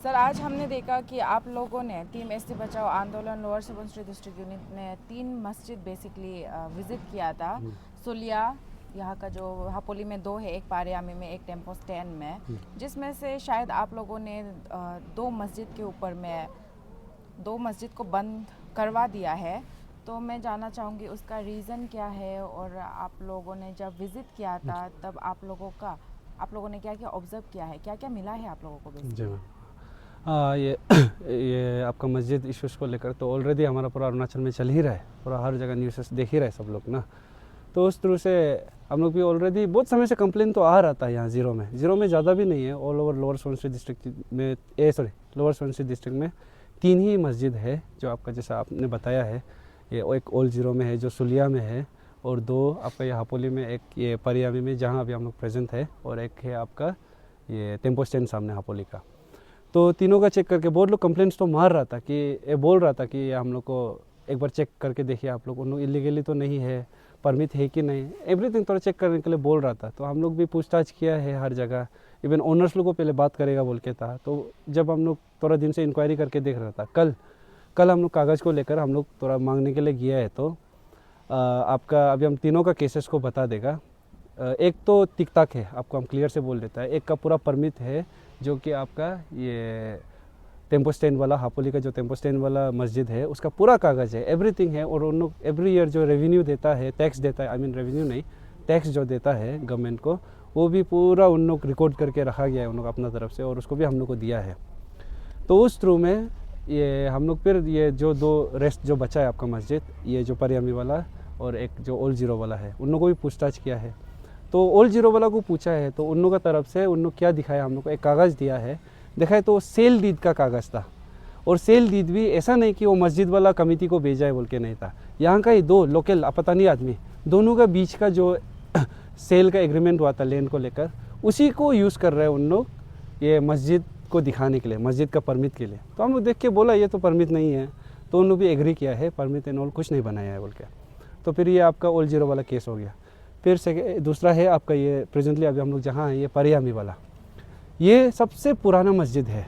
Sir, आज हमने देखा कि आप लोगों ने टीम एसटी बचाओ आंदोलन लोअर सुबनसिरी डिस्ट्रिक्ट यूनिट ने 3 मस्जिद बेसिकली विज़िट किया था। सुलिया यहाँ का जो हापोली में 2 है, एक पारियामी में, एक टेम्पो स्टैंड में, जिसमें से शायद आप लोगों ने 2 मस्जिद के ऊपर में 2 मस्जिद को बंद करवा दिया है। तो मैं जानना चाहूँगी उसका रीज़न क्या है, और आप लोगों ने जब विज़िट किया था तब आप लोगों ने क्या क्या ऑब्ज़र्व किया है, क्या क्या मिला है आप लोगों को जी बेसिकली? मैम। ये ये आपका मस्जिद इश्यूज़ को लेकर तो ऑलरेडी हमारा पूरा अरुणाचल में चल ही रहा है, पूरा हर जगह न्यूज़ देख ही रहे सब लोग ना। तो उस तरह से हम लोग भी ऑलरेडी बहुत समय से कंप्लेन तो आ रहा था यहाँ ज़ीरो में ज़्यादा भी नहीं है। All over lower Subansiri district में लोअर सुबनसिरी डिस्ट्रिक्ट में 3 ही मस्जिद है जो आपका जैसा आपने बताया है। ये एक ओल्ड ज़ीरो में है जो सुलिया में है, और 2 आपका ये हापोली में, एक ये परियामी में जहाँ अभी हम लोग प्रेजेंट है, और एक है आपका ये टेम्पो स्टैंड सामने हापोली का। तो तीनों का चेक करके बहुत लोग कंप्लेंट्स तो मार रहा था कि ये बोल रहा था कि ये हम लोग को एक बार चेक करके देखिए आप लोग, उन लोग इलीगली तो नहीं है, परमिट है कि नहीं, एवरीथिंग थोड़ा चेक करने के लिए बोल रहा था। तो हम लोग भी पूछताछ किया है हर जगह, इवन ओनर्स लोग को पहले बात करेगा बोल के था। तो जब हम लोग थोड़ा दिन से इंक्वायरी करके देख रहा था, कल हम लोग कागज़ को लेकर हम लोग थोड़ा मांगने के लिए गया है। तो आपका अभी हम तीनों का केसेस को बता देगा। एक तो टिक टाक है, आपको हम क्लियर से बोल देता है। एक का पूरा परमिट है जो कि आपका ये टेम्पो स्टैंड वाला, हापोली का जो टेम्पो स्टैंड वाला मस्जिद है, उसका पूरा कागज़ है, एवरीथिंग है। और उन लोग एवरी ईयर जो रेवेन्यू देता है, टैक्स देता है, आई मीन रेवेन्यू नहीं, टैक्स जो देता है गवर्नमेंट को, वो भी पूरा उन लोग रिकॉर्ड करके रखा गया है उन लोग अपना तरफ से, और उसको भी हम लोग को दिया है। तो उस थ्रू में ये हम लोग फिर ये जो 2 रेस्ट जो बचा है आपका मस्जिद, ये जो परियामी वाला और एक जो ओल्ड ज़ीरो वाला है, उन लोगों को भी पूछताछ किया है। तो ओल्ड ज़ीरो वाला को पूछा है तो उन लोगों का तरफ से उन लोग क्या दिखाया, हम लोग को एक कागज़ दिया है, देखा है तो सेल डीड का कागज़ था। और सेल डीड भी ऐसा नहीं कि वो मस्जिद वाला कमेटी को भेजा है बोल के नहीं था, यहाँ का ही 2 लोकल आपतानी आदमी, दोनों का बीच का जो सेल का एग्रीमेंट हुआ था लैंड को लेकर, उसी को यूज़ कर रहे हैं उन लोग ये मस्जिद को दिखाने के लिए, मस्जिद का परमिट के लिए। तो हम लोग देख के बोला ये तो परमिट नहीं है, तो उन लोग भी एग्री किया है, परमिट एंड ऑल कुछ नहीं बनाया है बोल के। तो फिर ये आपका ओल्ड ज़ीरो वाला केस हो गया। फिर दूसरा है आपका ये प्रेजेंटली अभी हम लोग जहाँ हैं, ये परियामी वाला, ये सबसे पुराना मस्जिद है।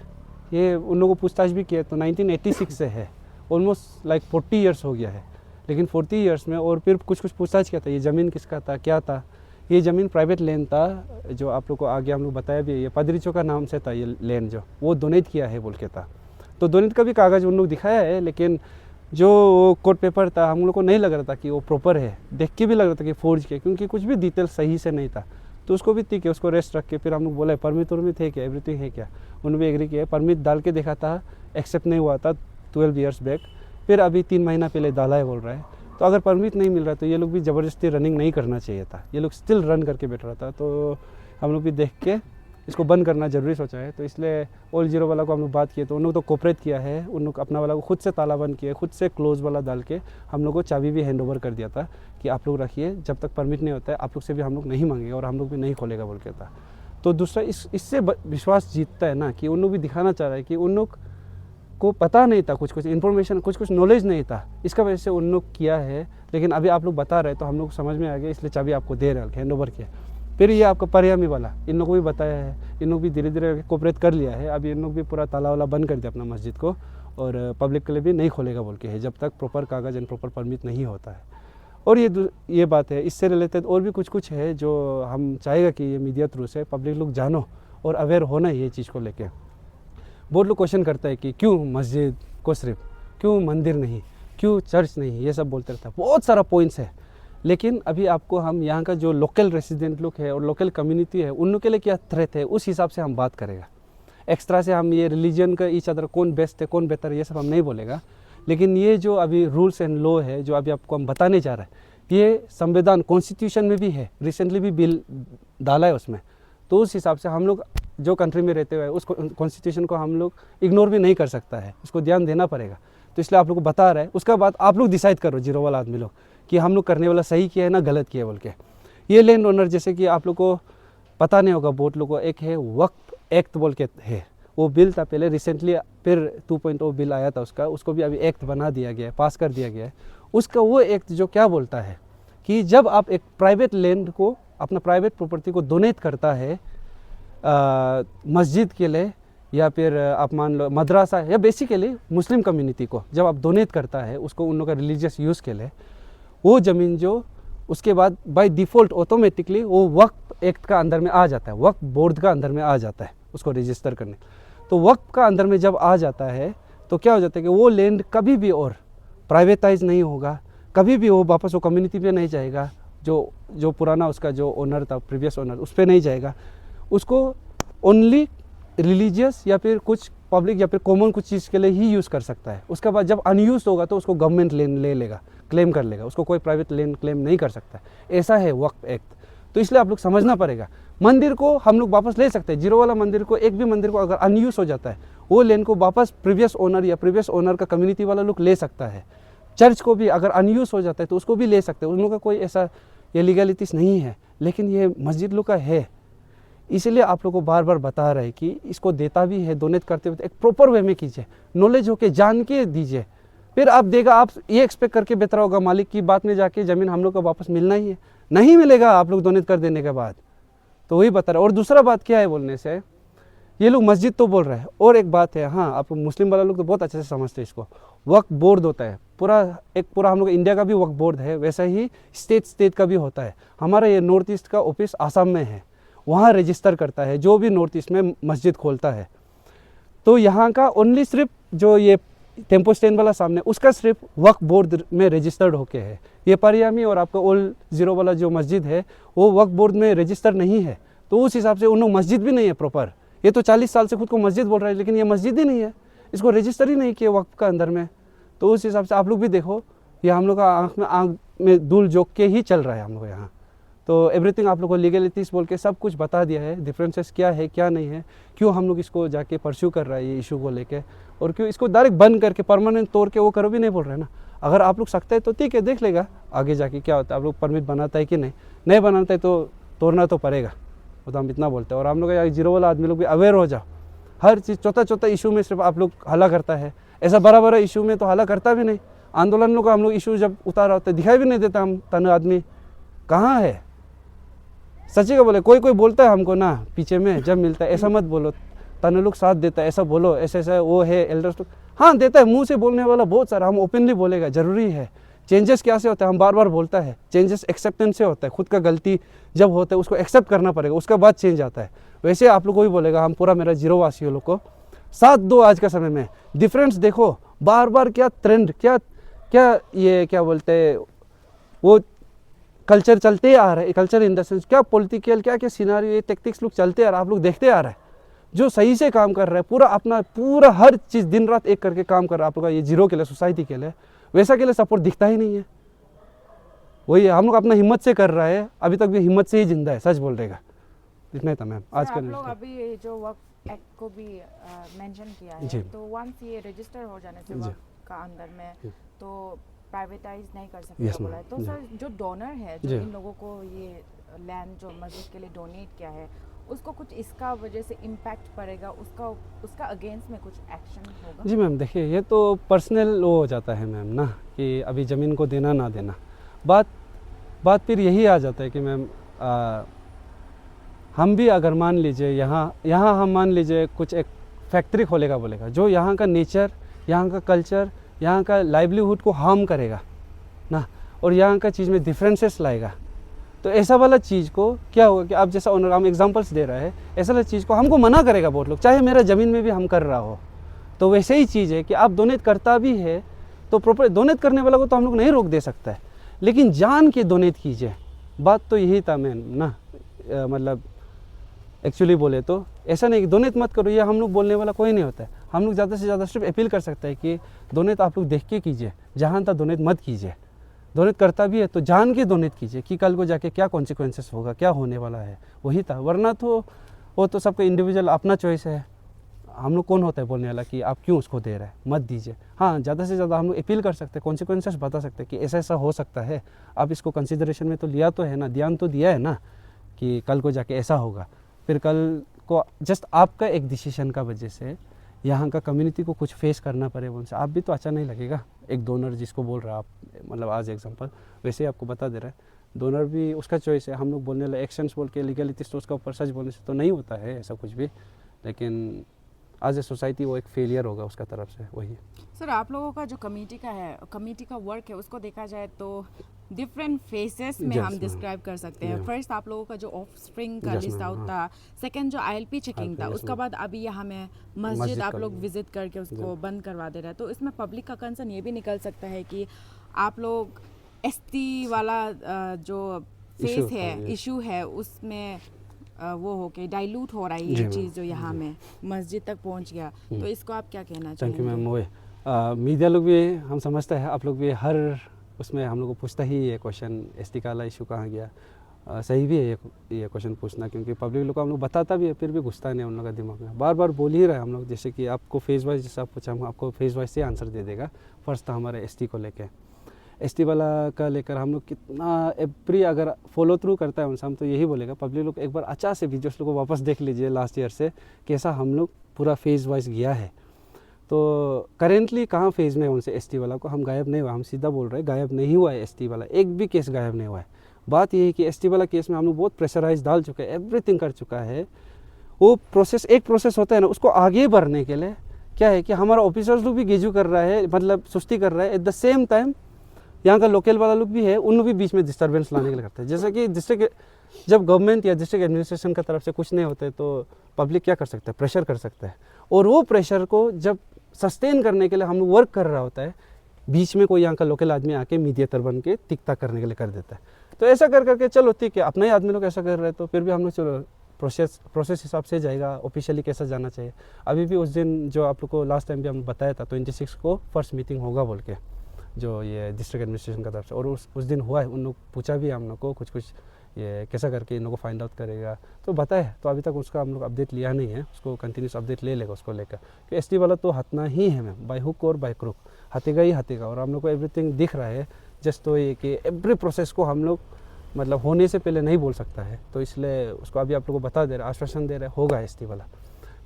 ये उन लोगों को पूछताछ भी किया तो 1986 से है, ऑलमोस्ट लाइक 40 ईयर्स हो गया है। लेकिन 40 ईयर्स में और फिर कुछ पूछताछ किया था, ये ज़मीन किसका था, क्या था। ये ज़मीन प्राइवेट लैंड था, जो आप लोग को आगे हम लोग बताया भी है, ये पदरिचो का नाम से था ये लैंड, जो वो डोनेट किया है बोल के था। तो डोनेट का भी कागज़ उन लोग दिखाया है, लेकिन जो कोर्ट पेपर था हम लोग को नहीं लग रहा था कि वो प्रॉपर है, देख के भी लग रहा था कि फोर्ज के, क्योंकि कुछ भी डिटेल सही से नहीं था। तो उसको भी ठीक है, उसको रेस्ट रख के फिर हम लोग बोला परमिट वर्मिट है क्या, एवरीथिंग है क्या, उन्होंने भी एग्री किया। परमिट डाल के देखा था, एक्सेप्ट नहीं हुआ था 12 ईयर्स बैक, फिर अभी 3 महीना पहले डाला है बोल रहा है। तो अगर परमिट नहीं मिल रहा तो ये लोग भी ज़बरदस्ती रनिंग नहीं करना चाहिए था, ये लोग स्टिल रन करके बैठ रहा था। तो हम लोग भी देख के इसको बंद करना ज़रूरी सोचा है। तो इसलिए ओल्ड ज़ीरो वाला को हम लोग बात किए तो उन लोग तो कोऑपरेट किया है, उन लोग अपना वाला को खुद से ताला बंद किया, खुद से क्लोज़ वाला डाल के हम लोग को चाबी भी हैंड ओवर कर दिया था कि आप लोग रखिए, जब तक परमिट नहीं होता है आप लोग से भी हम लोग नहीं मांगेंगे और हम लोग भी नहीं खोलेगा बोल के था। तो दूसरा इससे विश्वास जीतता है ना कि उन लोग भी दिखाना चाह रहा है कि उन लोग को पता नहीं था, कुछ इन्फॉर्मेशन, कुछ नॉलेज नहीं था, इसका वजह से उन लोग किया है। लेकिन अभी आप लोग बता रहे तो हम लोग समझ में आ गया, इसलिए चाबी आपको दे रहे हैं, हैंड ओवर किया। फिर ये आपका परियामी वाला, इन लोगों को भी बताया है, इन लोग भी धीरे धीरे कोऑपरेट कर लिया है। अभी इन लोग भी पूरा ताला वाला बंद कर दिया अपना मस्जिद को, और पब्लिक के लिए भी नहीं खोलेगा बोल के है, जब तक प्रॉपर कागज़ एंड प्रॉपर परमिट नहीं होता है। और ये बात है, इससे रिलेटेड और भी कुछ है जो हम चाहेगा कि ये मीडिया थ्रू से पब्लिक लोग जानो और अवेयर होना ये चीज़ को लेके। बहुत लोग क्वेश्चन करता है कि क्यों मस्जिद को सिर्फ, क्यों मंदिर नहीं, क्यों चर्च नहीं, ये सब बोलते रहता है। बहुत सारा पॉइंट्स है, लेकिन अभी आपको हम यहाँ का जो लोकल रेसिडेंट लोग है और लोकल कम्युनिटी है, उन लोग के लिए क्या थ्रेट है, उस हिसाब से हम बात करेगा। एक्स्ट्रा से हम ये रिलीजन का ईच अदर कौन बेस्ट है, कौन बेहतर है, ये सब हम नहीं बोलेगा। लेकिन ये जो अभी रूल्स एंड लॉ है जो अभी आपको हम बताने जा रहे हैं, ये संविधान कॉन्स्टिट्यूशन में भी है, रिसेंटली भी बिल डाला है उसमें। तो उस हिसाब से हम लोग जो कंट्री में रहते हुए उस कॉन्स्टिट्यूशन को हम लोग इग्नोर भी नहीं कर सकता है, उसको ध्यान देना पड़ेगा। तो इसलिए आप लोग को बता रहा है, उसका बाद आप लोग डिसाइड करो, जीरो वाला आदमी लोग, कि हम लोग करने वाला सही किया है ना गलत किया बोल के। ये लैंड ओनर, जैसे कि आप लोग को पता नहीं होगा, बहुत लोगों को एक है वक्फ एक्ट बोल के है, वो बिल था पहले, रिसेंटली फिर 2.0 बिल आया था उसको भी अभी एक्ट बना दिया गया है, पास कर दिया गया है। उसका वो एक्ट जो क्या बोलता है कि जब आप एक प्राइवेट लैंड को, अपना प्राइवेट प्रॉपर्टी को डोनेट करता है मस्जिद के लिए, या फिर आप मान लो मदरसा, या बेसिकली मुस्लिम कम्युनिटी को जब आप डोनेट करता है उसको उन लोग का रिलीजियस यूज़ के लिए, वो ज़मीन जो उसके बाद बाय डिफ़ॉल्ट ऑटोमेटिकली वो वक्फ एक्ट का अंदर में आ जाता है, वक्फ बोर्ड का अंदर में आ जाता है उसको रजिस्टर करने। तो वक्फ का अंदर में जब आ जाता है तो क्या हो जाता है कि वो लैंड कभी भी और प्राइवेटाइज नहीं होगा, कभी भी वो वापस वो कम्युनिटी पे नहीं जाएगा, जो पुराना उसका जो ओनर था, प्रीवियस ओनर, उस पर नहीं जाएगा। उसको ओनली रिलीजियस या फिर कुछ पब्लिक या फिर कॉमन कुछ चीज़ के लिए ही यूज़ कर सकता है। उसके बाद जब अनयूज होगा तो उसको गवर्नमेंट ले लेगा, क्लेम कर लेगा, उसको कोई प्राइवेट लैंड क्लेम नहीं कर सकता। ऐसा है वक्फ एक्ट। तो इसलिए आप लोग समझना पड़ेगा, मंदिर को हम लोग वापस ले सकते हैं, जीरो वाला मंदिर को, एक भी मंदिर को अगर अनयूज हो जाता है वो लैंड को वापस प्रीवियस ओनर या प्रीवियस ओनर का कम्युनिटी वाला लोग ले सकता है। चर्च को भी अगर अनयूज हो जाता है तो उसको भी ले सकते हैं, उन लोगों का कोई ऐसा ये लीगलिटीज़ नहीं है। लेकिन ये मस्जिद लोग का है, इसलिए आप लोग को बार बार बता रहे हैं कि इसको देता भी है, डोनेट करते हुए एक प्रॉपर वे में कीजिए, नॉलेज होके जान के दीजिए, फिर आप देगा। आप ये एक्सपेक्ट करके बेहतर होगा मालिक की बात में जाके ज़मीन हम लोग को वापस मिलना ही है, नहीं मिलेगा आप लोग डोनेट कर देने के बाद। तो वही बता रहे। और दूसरा बात क्या है बोलने से, ये लोग मस्जिद तो बोल रहे हैं, और एक बात है, हाँ आप मुस्लिम वाला लोग तो बहुत अच्छे से समझते हैं इसको, वक्फ बोर्ड होता है पूरा हम लोग इंडिया का भी वक्फ बोर्ड है, वैसा ही स्टेट का भी होता है। हमारा ये नॉर्थ ईस्ट का ऑफिस आसाम में है, वहाँ रजिस्टर करता है जो भी नॉर्थ ईस्ट में मस्जिद खोलता है। तो यहाँ का ओनली सिर्फ जो ये टेम्पो स्टैंड वाला सामने, उसका सिर्फ वक्फ बोर्ड में रजिस्टर्ड होके है। ये परियामी और आपका ओल्ड जीरो वाला जो मस्जिद है वो वक्फ बोर्ड में रजिस्टर्ड नहीं है। तो उस हिसाब से उन लोग मस्जिद भी नहीं है प्रॉपर। ये तो 40 साल से खुद को मस्जिद बोल रहा है, लेकिन ये मस्जिद ही नहीं है, इसको रजिस्टर ही नहीं किया वक्फ का अंदर में। तो उस हिसाब से आप लोग भी देखो, ये हम लोग का आँख में धूल झोंक के ही चल रहा है हम लोग यहाँ। तो एवरीथिंग आप लोग को लीगलिटीज़ बोल के सब कुछ बता दिया है, डिफरेंसेस क्या है क्या नहीं है, क्यों हम लोग इसको जाके परस्यू कर रहा है ये इशू को लेके, और क्यों इसको डायरेक्ट बंद करके परमानेंट तोड़ के वो करो भी नहीं बोल रहे हैं ना। अगर आप लोग सकते हैं तो ठीक है, देख लेगा आगे जाके क्या होता है, आप लोग परमिट बनाता है कि नहीं बनाता है तो तोड़ना तो पड़ेगा, वो तो हम इतना बोलते हैं। और हम लोग यहाँ जीरो वाला आदमी लोग भी अवेयर हो जाओ, हर चीज़ छोटा इशू में सिर्फ आप लोग हला करता है, ऐसा बड़ा इशू में तो हला करता भी नहीं। आंदोलनों का हम लोग इशू जब उतारा होता है दिखाई भी नहीं देता, हम तन आदमी कहाँ है, सच्ची का बोले। कोई बोलता है हमको ना पीछे में जब मिलता है, ऐसा मत बोलो, तन लोग साथ देता है, ऐसा बोलो, ऐसा वो है एल्डर्स लोग, हाँ देता है, मुंह से बोलने वाला बहुत सारा, हम ओपनली बोलेगा, ज़रूरी है। चेंजेस क्या से होता है, हम बार बार बोलता है, चेंजेस एक्सेप्टेंस से होता है, खुद का गलती जब होता है उसको एक्सेप्ट करना पड़ेगा, उसका बाद चेंज आता है। वैसे आप लोग को भी बोलेगा, हम पूरा मेरा जीरो वासियों लोग को साथ दो। आज का समय में डिफरेंस देखो, बार बार क्या ट्रेंड, क्या ये क्या बोलते हैं वो कल्चर चलते आ रहा है, कल्चर इन द सेंस क्या पॉलिटिकल क्या सिनारियो, ये टेक्टिक्स लोग चलते आ रहा है, आप लोग देखते आ रहा है। जो सही से काम कर रहा है, पूरा हर चीज़ दिन रात एक करके काम कर रहा है आप लोग का, ये जीरो के लिए, सोसाइटी के लिए, वैसा के लिए सपोर्ट दिखता ही नहीं है। वही हम लोग अपना हिम्मत से कर रहा है, अभी तक भी हिम्मत से ही जिंदा है, सच बोल रहेगा। इतना ही था मैम आज का। आप लोग अभी ये जो वक्फ एक्ट को भी मेंशन किया है, तो वंस ये रजिस्टर हो जाने से वक्फ का अंदर में तो प्राइवेटाइज नहीं कर सकते बोला है। तो सर जो डोनर है, जो इन लोगों को ये लैंड जो मस्जिद के लिए डोनेट किया है, उसको कुछ इसका वजह से इम्पैक्ट पड़ेगा, उसका अगेंस्ट में कुछ एक्शन होगा? जी मैम देखिए, ये तो पर्सनल वो हो जाता है मैम ना, कि अभी ज़मीन को देना ना देना, बात फिर यही आ जाता है कि मैम हम भी अगर मान लीजिए यहाँ हम मान लीजिए कुछ एक फैक्ट्री खोलेगा बोलेगा, जो यहाँ का नेचर, यहाँ का कल्चर, यहाँ का लाइवलीहुड को हार्म करेगा ना, और यहाँ का चीज़ में डिफरेंसेस लाएगा, तो ऐसा वाला चीज़ को क्या होगा कि आप जैसा ओनर, हम एग्जांपल्स दे रहे हैं, ऐसा वाला चीज़ को हमको मना करेगा बहुत लोग, चाहे मेरा ज़मीन में भी हम कर रहा हो। तो वैसे ही चीज़ है कि आप डोनेट करता भी है तो प्रॉपर डोनेट करने वाला को तो हम लोग नहीं रोक दे सकता है, लेकिन जान के डोनेट कीजिए। बात तो यही था मैम ना, मतलब एक्चुअली बोले तो ऐसा नहीं कि डोनेट मत करो, ये हम लोग बोलने वाला कोई नहीं होता है। हम लोग ज़्यादा से ज़्यादा सिर्फ अपील कर सकते हैं कि डोनेट आप लोग देख के कीजिए, जहाँ तक डोनेट मत कीजिए। डोनेट करता भी है तो जान के डोनेट कीजिए कि कल को जाके क्या कॉन्सिक्वेंसेस होगा, क्या होने वाला है, वही था। वरना तो वो तो सबका इंडिविजुअल अपना चॉइस है, हम लोग कौन होता है बोलने वाला कि आप क्यों उसको दे रहे हैं, मत दीजिए। हाँ ज़्यादा से ज़्यादा हम लोग अपील कर सकते हैं, कॉन्सिक्वेंसेस बता सकते हैं कि ऐसा ऐसा हो सकता है, आप इसको कंसिडरेशन में तो लिया तो है ना, ध्यान तो दिया है ना कि कल को जाके ऐसा होगा। फिर कल को जस्ट आपका एक डिसीजन का वजह से यहाँ का कम्युनिटी को कुछ फेस करना पड़े, उनसे आप भी तो अच्छा नहीं लगेगा। एक डोनर जिसको बोल रहा है आप, मतलब आज एग्जांपल वैसे ही आपको बता दे रहा है, डोनर भी उसका चॉइस है। हम लोग बोलने लगे एक्शंस बोल के लीगलिटीज तो उसका ऊपर सच बोलने से तो नहीं होता है ऐसा कुछ भी, लेकिन एज ए सोसाइटी वो एक फेलियर होगा उसका तरफ से वही। सर आप लोगों का जो कमेटी का वर्क है उसको देखा जाए तो डिफरेंट फेसेस में Yes, हम डिस्क्राइब कर सकते हैं। Yeah. फर्स्ट आप लोगों का जो ऑफ स्प्रिंग का Yes, लिस्ट ma'am, आउट था, सेकंड जो आईएलपी चेकिंग था, yes, उसका ma'am. बाद अभी यहाँ में मस्जिद मस्जिद आप का लोग भी। विजिट करके उसको बंद करवा दे रहे हैं। तो इसमें पब्लिक का कंसर्न ये भी निकल सकता है कि आप लोग एसटी वाला जो फेस Issue है, था, yes. इशू है, उसमें वो हो के डाइल्यूट हो रहा है जी, ये ma'am. चीज़ जो यहाँ में मस्जिद तक पहुँच गया। तो इसको आप क्या कहना थैंक यू मैम। चाहेंगे? वो मीडिया लोग भी हम समझते हैं, आप लोग भी हर उसमें हम लोग को पूछता ही ये क्वेश्चन एसटी का वाला इशू कहाँ गया। सही भी है ये क्वेश्चन पूछना, क्योंकि पब्लिक लोग को हम लोग बताता भी है फिर भी घुसता नहीं उन लोग का दिमाग में। बार बार बोल ही रहे हैं हम लोग, जैसे कि आपको फेज वाइज जैसे आप पूछा हम आपको फेज वाइज से आंसर दे देगा। फर्स्ट था हमारे एसटी को लेके, एसटी वाला का लेकर हम लोग कितना एवरी अगर फॉलो थ्रू करता है उनसे हम तो यही बोलेगा पब्लिक लोग एक बार अच्छा से वीडियोस लोग को वापस देख लीजिए लास्ट ईयर से कैसा हम लोग पूरा फेज वाइज गया है। तो करेंटली कहाँ फेज़ में है उनसे एसटी वाला को हम गायब नहीं हुआ, हम सीधा बोल रहे हैं गायब नहीं हुआ है एसटी वाला, एक भी केस गायब नहीं हुआ है। बात यही है कि एसटी वाला केस में हम लोग बहुत प्रेशराइज डाल चुके हैं, एवरीथिंग कर चुका है। वो प्रोसेस एक प्रोसेस होता है ना, उसको आगे बढ़ने के लिए क्या है कि हमारा ऑफिसर्स लोग भी गेजू कर रहा है, मतलब सुस्ती कर रहा है। एट द सेम टाइम यहाँ का लोकल वाला लोग भी है, उन लोग भी बीच में डिस्टर्बेंस लाने के लिए करते हैं। जैसे कि डिस्ट्रिक्ट जब गवर्नमेंट या डिस्ट्रिक्ट एडमिनिस्ट्रेशन की तरफ से कुछ नहीं होता है तो पब्लिक क्या कर सकता है, प्रेशर कर सकता है। और वो प्रेशर को जब सस्टेन करने के लिए हम लोग वर्क कर रहा होता है, बीच में कोई यहाँ का लोकल आदमी आके मीडिएटर बन के तिकता करने के लिए कर देता है। तो ऐसा कर करके चलो ठीक है, अपने ही आदमी लोग ऐसा कर रहे हैं तो फिर भी हम लोग चलो प्रोसेस हिसाब से जाएगा, ऑफिशियली कैसा जाना चाहिए। अभी भी उस दिन जो आप लोग को लास्ट टाइम भी हम बताया था 26 को फर्स्ट मीटिंग होगा बोल के, जो ये डिस्ट्रिक्ट एडमिनिस्ट्रेशन का तरफ से, और उस दिन हुआ है। उन लोग पूछा भी हम लोग को कुछ ये कैसा करके इन लोगों को फाइंड आउट करेगा, तो बताए। तो अभी तक उसका हम लोग अपडेट लिया नहीं है, उसको कंटिन्यूस अपडेट ले लेगा उसको लेकर। कि एसटी वाला तो हतना ही है मैम, बाय हुक और बाय क्रुक हतेगा ही हतेगा। और हम लोग को एवरीथिंग दिख रहा है, जस्ट तो ये कि एवरी प्रोसेस को हम लोग मतलब होने से पहले नहीं बोल सकता है, तो इसलिए उसको अभी आप लोग को बता दे रहे, आश्वासन दे रहे होगा एसटी वाला।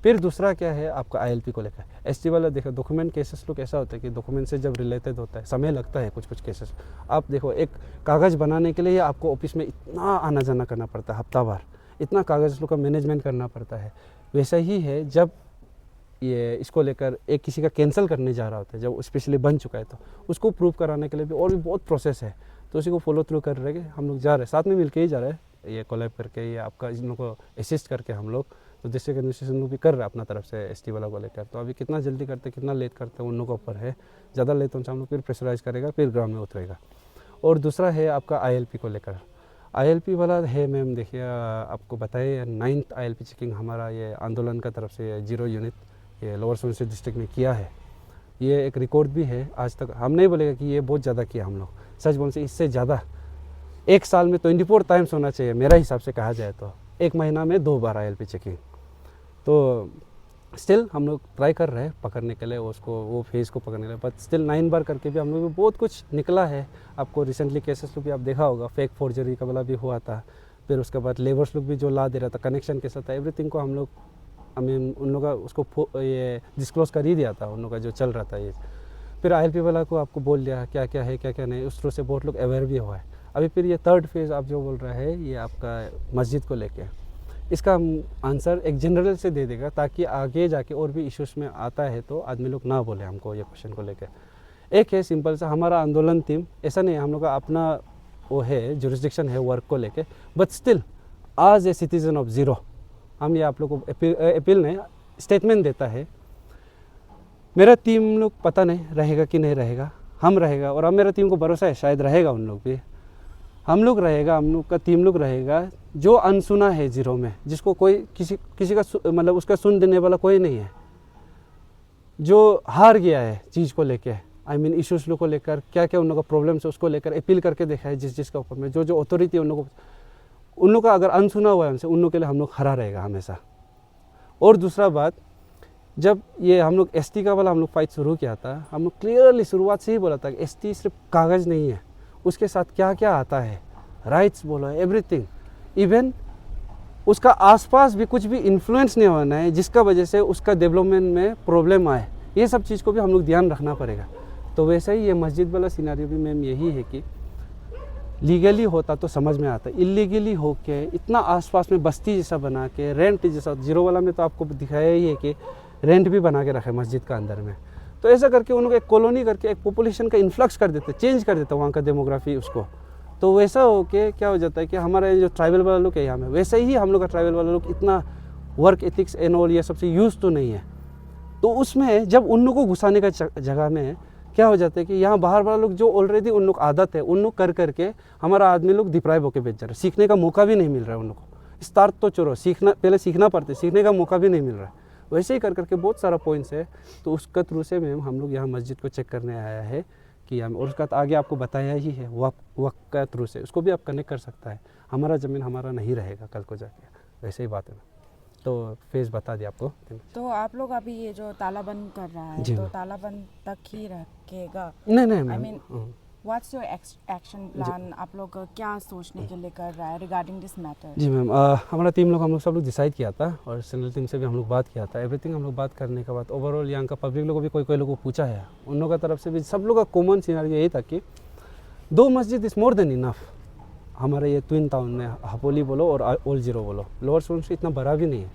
फिर दूसरा क्या है आपका आईएलपी को लेकर, एसटी वाला देखो डॉक्यूमेंट केसेस लोग ऐसा होता है कि डॉक्यूमेंट से जब रिलेटेड होता है समय लगता है कुछ केसेस। आप देखो एक कागज़ बनाने के लिए आपको ऑफिस में इतना आना जाना करना पड़ता है, हफ्ता भर इतना कागज़ लोग का मैनेजमेंट करना पड़ता है। वैसा ही है जब ये इसको लेकर एक किसी का कैंसिल करने जा रहा होता है, जब स्पेशली बन चुका है तो उसको प्रूव कराने के लिए भी और भी बहुत प्रोसेस है। तो उसी को फॉलो थ्रू कर रहे हैं, हम लोग जा रहे हैं, साथ में मिलके ही जा रहे हैं, ये कोलैब करके या आपका इन लोगों को असिस्ट करके हम लोग। तो डिस्ट्रिक्ट एडमिनिस्ट्रेशन लोग भी कर रहे हैं अपना तरफ से एसटी वाला को लेकर। तो अभी कितना जल्दी करते कितना लेट करते हैं उन लोगों के ऊपर है, ज़्यादा लेट होने से हम लोग फिर प्रेशराइज करेगा, फिर ग्राउंड में उतरेगा। और दूसरा है आपका आईएलपी को लेकर, आईएलपी वाला है मैम देखिए आपको बताइए 9th आईएलपी चेकिंग हमारा ये आंदोलन का तरफ से 0 यूनिट ये लोअर सुबनसिरी डिस्ट्रिक्ट में किया है। ये एक रिकॉर्ड भी है, आज तक हम नहीं बोलेगा कि ये बहुत ज़्यादा किया हम लोग, सच बोलने से इससे ज़्यादा एक साल में 24 टाइम्स होना चाहिए मेरा हिसाब से कहा जाए तो, एक महीना में 2 बार आईएलपी चेकिंग। तो स्टिल हम लोग ट्राई कर रहे हैं पकड़ने के लिए उसको, वो फेज़ को पकड़ने के लिए, बट स्टिल 9 बार करके भी हम लोग बहुत कुछ निकला है। आपको रिसेंटली केसेस लोग भी आप देखा होगा, फेक फोर्जरी का वाला भी हुआ था। फिर उसके बाद लेबर्स लोग भी जो ला दे रहा था, कनेक्शन कैसा था, एवरीथिंग को हम लोग उन लोग का उसको ये डिस्क्लोज कर ही दिया था उन लोग का जो चल रहा था ये। फिर आईएलपी वाला को आपको बोल दिया क्या क्या है क्या क्या नहीं, उस थ्रू से बहुत लोग अवेयर भी हुआ है। अभी फिर ये 3rd फेज़ आप जो बोल रहे हैं ये आपका मस्जिद को लेके, इसका आंसर एक जनरल से दे देगा ताकि आगे जाके और भी इश्यूज में आता है तो आदमी लोग ना बोले हमको ये क्वेश्चन को लेकर। एक है सिंपल सा हमारा आंदोलन टीम, ऐसा नहीं है हम लोग का अपना वो है जुरिस्डिक्शन है वर्क को लेके, बट स्टिल आज ए सिटीजन ऑफ ज़ीरो हम ये आप लोग को अपील नहीं स्टेटमेंट देता है। मेरा टीम लोग पता नहीं रहेगा कि नहीं रहेगा, हम रहेगा और अब मेरा टीम को भरोसा है शायद रहेगा उन लोग भी, हम लोग रहेगा, हम लोग का टीम लोग रहेगा जो अनसुना है ज़ीरो में, जिसको कोई किसी का मतलब उसका सुन देने वाला कोई नहीं है, जो हार गया है चीज़ को लेके, आई मीन इश्यूज़ लोग को लेकर क्या क्या उन लोगों का प्रॉब्लम्स है उसको लेकर अपील करके देखा है जिस का ऊपर में जो अथॉरिटी उन लोग का अगर अनसुना हुआ है उनसे, उन लोग के लिए हम लोग खड़ा रहेगा हमेशा। और दूसरा बात, जब ये हम लोग एसटी का वाला हम लोग फाइट शुरू किया था, हम लोग क्लियरली शुरुआत से ही बोला था कि एसटी सिर्फ कागज़ नहीं है, उसके साथ क्या क्या आता है, राइट्स बोलो एवरीथिंग, इवन उसका आसपास भी कुछ भी इन्फ्लुएंस नहीं होना है जिसका वजह से उसका डेवलपमेंट में प्रॉब्लम आए, ये सब चीज़ को भी हम लोग ध्यान रखना पड़ेगा। तो वैसे ही ये मस्जिद वाला सिनारियो भी मैम यही है कि लीगली होता तो समझ में आता, इलीगली होके इतना आसपास में बस्ती जैसा बना के रेंट जैसा, 0 वाला में तो आपको दिखाया ही है कि रेंट भी बना के रखे मस्जिद का अंदर में। तो ऐसा करके उन लोग एक कॉलोनी करके एक पॉपुलेशन का इन्फ्लक्स कर देते, चेंज कर देते वहाँ का डेमोग्राफी उसको। तो वैसा हो के क्या हो जाता है कि हमारा जो ट्राइबल वाला लोग है यहाँ में, वैसे ही हम लोग का ट्राइबल वाला लोग इतना वर्क एथिक्स एंड ऑल ये सबसे यूज तो नहीं है। तो उसमें जब उन लोग को घुसाने का जगह में क्या हो जाता है कि यहाँ बाहर वाला लोग जो ऑलरेडी उन लोग आदत है उन लोग कर करके हमारा आदमी लोग डिप्राइव होकर बेच जा रहे हैं। सीखने का मौका भी नहीं मिल रहा है उन लोग को। स्टार्ट तो चलो सीखना, पहले सीखना पड़ता है, सीखने का मौका भी नहीं मिल रहा है। वैसे ही कर करके बहुत सारा पॉइंट्स है। तो उसका थ्रू से मैम हम लोग यहाँ मस्जिद को चेक करने आया है कि हम, और उसका आगे आपको बताया ही है वक्त का थ्रू से, उसको भी आप कनेक्ट कर सकता है। हमारा ज़मीन हमारा नहीं रहेगा कल को जाके, वैसे ही बात है। तो फेज बता दिया आपको। तो आप लोग अभी ये जो ताला बंद कर रहा है तो ताला बंद तक ही रखेगा? नहीं I ma'am, mean what's your action plan? आप लोग क्या सोचने के लिए कर रहा है रिगार्डिंग दिस मैटर? जी मैम, हमारा टीम लोग हम लोग सब लोग डिसाइड किया था और सेंट्रल टीम से भी हम लोग बात किया था। एवरीथिंग हम लोग बात करने के बाद ओवरऑल यहाँ का पब्लिक लोगों को भी कोई लोगों को पूछा है, उन लोगों की तरफ से भी सब लोग का कॉमन सिनेरियो यही था कि 2 मस्जिद इज़ मोर देन इनफ। हमारे ये ट्विन टाउन में हापोली बोलो और ओल्ड जीरो बोलो, लोअर सुबनसिरी इतना बड़ा भी नहीं है।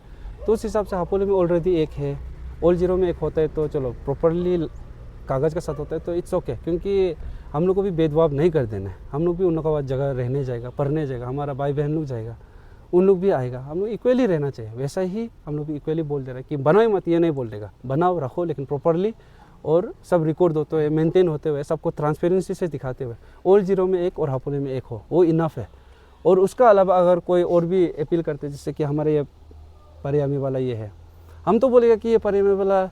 तो उस हिसाब से हापोली में ऑलरेडी एक है, ओल्ड जीरो में एक होता है, तो चलो प्रॉपरली कागज़ के साथ होता है तो इट्स ओके। क्योंकि हम लोग को भी भेदभाव नहीं कर देना है, हम लोग भी उन लोग का जगह रहने जाएगा, पढ़ने जाएगा, हमारा भाई बहन लोग जाएगा, उन लोग भी आएगा, हम लोग इक्वली रहना चाहिए। वैसा ही हम लोग भी इक्वली बोल दे रहे हैं कि बनाओ मत, ये नहीं बोल देगा, बनाओ रखो लेकिन प्रॉपरली, और सब रिकॉर्ड होते हुए मेंटेन होते हुए सबको ट्रांसपेरेंसी से दिखाते हुए ओल्ड जीरो में एक और हापोली में एक हो, वो इनफ है। और उसका अलावा अगर कोई और भी अपील करते हैं, जैसे कि हमारे ये परियामी वाला ये है, हम तो बोलेगा कि ये परियामी वाला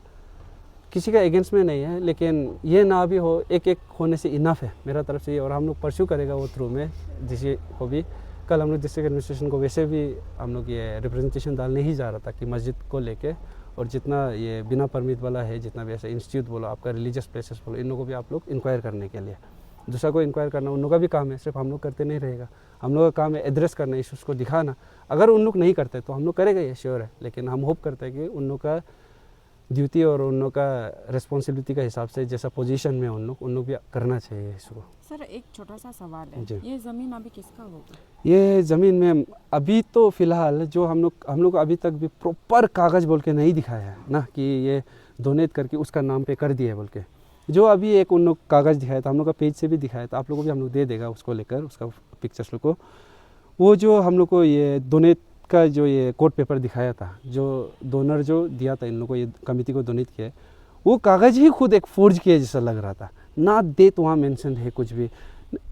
किसी का अगेंस्ट में नहीं है, लेकिन ये ना भी हो, एक एक होने से इनफ है मेरा तरफ से ये। और हम लोग परस्यू करेगा वो थ्रू में जिसे को भी। कल हम लोग डिस्ट्रिक्ट एडमिनिस्ट्रेशन को वैसे भी हम लोग ये रिप्रेजेंटेशन डालने ही जा रहा था कि मस्जिद को लेके, और जितना ये बिना परमिट वाला है, जितना भी ऐसे इंस्टीट्यूट बोलो, आपका रिलीजियस प्लेसेस बोलो, इन लोगों को भी आप लोग इंक्वायर करने के लिए, दूसरा को इंक्वायर करना उन लोगों का भी काम है, सिर्फ हम लोग करते नहीं रहेगा। हम लोग का काम है एड्रेस करना, इश्यूज़ को दिखाना। अगर उन लोग नहीं करते तो हम लोग करेगा, ये श्योर है। लेकिन हम होप करते हैं कि उन लोग का ड्यूटी और उन लोग का रिस्पॉन्सिबिलिटी का हिसाब से जैसा पोजीशन में उन लोग भी करना चाहिए इसको। सर एक छोटा सा सवाल है, ये ज़मीन अभी किसका होगा? ये ज़मीन में अभी तो फ़िलहाल जो हम लोग अभी तक भी प्रॉपर कागज़ बोल के नहीं दिखाया है ना कि ये डोनेट करके उसका नाम पे कर दिया है बोल के। जो अभी एक उन लोग कागज़ दिखाया था, हम लोग का पेज से भी दिखाया था, आप लोगों को भी हम लोग दे देगा उसको लेकर, उसका पिक्चर्स लोग को। वो जो हम लोग को ये डोनेट का जो ये कोर्ट पेपर दिखाया था, जो डोनर जो दिया था इन लोगों को, ये कमेटी को डोनेट किया, वो कागज़ ही खुद एक फोर्ज किया जैसा लग रहा था, ना डेट वहाँ मेंशन है कुछ भी।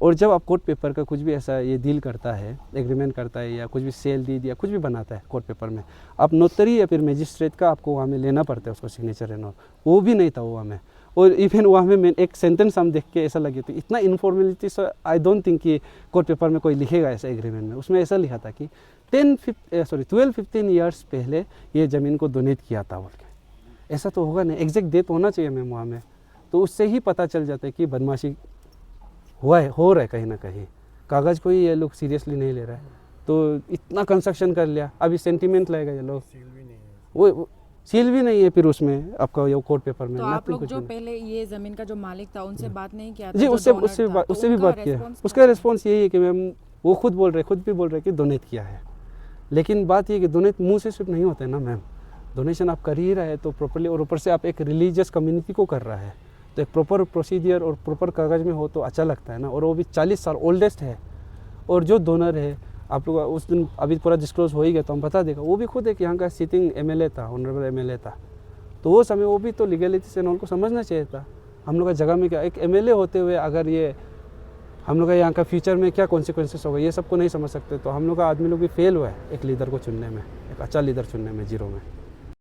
और जब आप कोर्ट पेपर का कुछ भी ऐसा ये डील करता है, एग्रीमेंट करता है, या कुछ भी सेल डीड या कुछ भी बनाता है कोर्ट पेपर में, आप नोटरी या फिर मजिस्ट्रेट का आपको वहाँ में लेना पड़ता है उसको सिग्नेचर एंड ऑल। वो भी नहीं था वहाँ में। और इवन वहाँ में एक सेंटेंस हम देख के ऐसा लगे तो इतना इनफॉर्मेलिटी, सो आई डोंट थिंक कि कोर्ट पेपर में कोई लिखेगा ऐसा एग्रीमेंट में। उसमें ऐसा लिखा था कि 12-15 ईयर्स पहले ये ज़मीन को डोनेट किया था बोल के। ऐसा तो होगा नहीं, एग्जैक्ट डेट होना चाहिए मैम वहाँ में। तो उससे ही पता चल जाता है कि बदमाशी हो रहा है कहीं ना कहीं। कागज़ को ही ये लोग सीरियसली नहीं ले रहा है, तो इतना कंस्ट्रक्शन कर लिया, अभी सेंटीमेंट लगेगा ये लोग, वो सील भी नहीं है फिर उसमें आपका ये कोर्ट पेपर में। तो आप लोग जो पहले ये ज़मीन का जो मालिक था उनसे बात नहीं किया था? जी, उससे भी बात किया। उसका रिस्पॉन्स यही है कि मैम वो खुद भी बोल रहे कि डोनेट किया है। लेकिन बात ये कि डोनेट मुंह से सिर्फ नहीं होता है ना मैम, डोनेशन आप कर ही रहे हैं तो प्रॉपर्ली, और ऊपर से आप एक रिलीजियस कम्युनिटी को कर रहा है तो एक प्रॉपर प्रोसीजर और प्रॉपर कागज़ में हो तो अच्छा लगता है ना। और वो भी 40 साल ओल्डेस्ट है, और जो डोनर है आप लोग उस दिन अभी पूरा डिस्क्लोज हो ही गया तो हम बता देगा, वो भी खुद एक यहाँ का सिटिंग एमएलए था, ऑनरेबल एमएलए था। तो वो समय वो भी तो लीगलिटी से उनको समझना चाहिए था। हम लोग का जगह में क्या एक एमएलए होते हुए अगर ये हम लोग का यहाँ का फ्यूचर में क्या कॉन्सिक्वेंसेस होगा ये सबको नहीं समझ सकते, तो हम लोग का आदमी लोग भी फेल हुआ है एक लीडर को चुनने में, एक अच्छा लीडर चुनने में जीरो में।